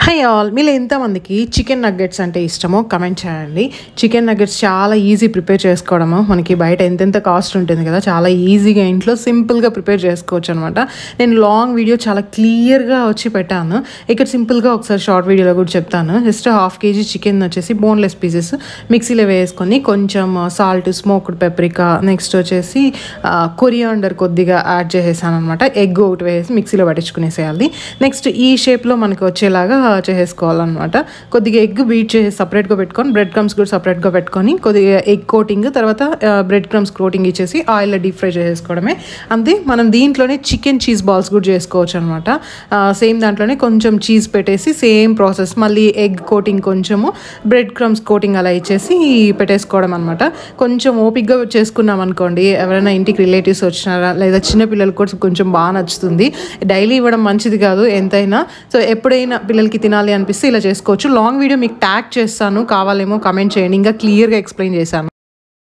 Hi all, మీలో ఎంతమందికి chicken nuggets అంటే ఇష్టమో కమెంట్ చేయండి. చికెన్ నగ్గెట్స్ చాలా ఈజీ ప్రిపేర్ చేసుకోవడము. మనకి బయట ఎంతెంత కాస్ట్ ఉంటుంది కదా, చాలా ఈజీగా ఇంట్లో సింపుల్గా ప్రిపేర్ చేసుకోవచ్చు అనమాట. నేను లాంగ్ వీడియో చాలా క్లియర్గా వచ్చి పెట్టాను. ఇక్కడ సింపుల్గా ఒకసారి షార్ట్ వీడియోలో కూడా చెప్తాను. జస్ట్ 1/2 kg చికెన్ వచ్చేసి బోన్లెస్ పీసెస్ మిక్సీలో వేసుకొని కొంచెం సాల్ట్, స్మోక్డ్ పెప్రికా, నెక్స్ట్ వచ్చేసి కొరియాండర్ కొద్దిగా యాడ్ చేసేసాను అనమాట. ఎగ్ ఒకటి వేసి మిక్సీలో పట్టించుకునేసేయాలి. నెక్స్ట్ ఈ షేప్లో మనకి వచ్చేలాగా చేసుకోవాలన్నమాట. కొద్దిగా ఎగ్ బీట్ చేసి సపరేట్గా పెట్టుకొని, బ్రెడ్ క్రమ్స్ కూడా సపరేట్గా పెట్టుకొని, కొద్దిగా ఎగ్ కోటింగ్, తర్వాత బ్రెడ్ క్రమ్స్ కోటింగ్ ఇచ్చేసి ఆయిల్లో డీప్ ఫ్రై చేసుకోవడమే. అంతే. మనం దీంట్లోనే చికెన్ చీజ్ బాల్స్ కూడా చేసుకోవచ్చు అనమాట. సేమ్ దాంట్లోనే కొంచెం చీజ్ పెట్టేసి సేమ్ ప్రాసెస్, మళ్ళీ ఎగ్ కోటింగ్ కొంచెము, బ్రెడ్ క్రమ్స్ కోటింగ్ అలా ఇచ్చేసి పెట్టేసుకోవడం అనమాట. కొంచెం ఓపిక్గా చేసుకున్నాం అనుకోండి, ఎవరైనా ఇంటికి రిలేటివ్స్ వచ్చినారా లేదా చిన్నపిల్లలకు కూడా కొంచెం బాగా నచ్చుతుంది. డైలీ ఇవ్వడం మంచిది కాదు ఎంతైనా. సో ఎప్పుడైనా పిల్లలకి తినాలి అనిపిస్తే ఇలా చేసుకోవచ్చు. లాంగ్ వీడియో మీకు ట్యాగ్ చేస్తాను, కావాలేమో కమెంట్ చేయండి, ఇంకా క్లియర్గా ఎక్స్ప్లెయిన్ చేశాను.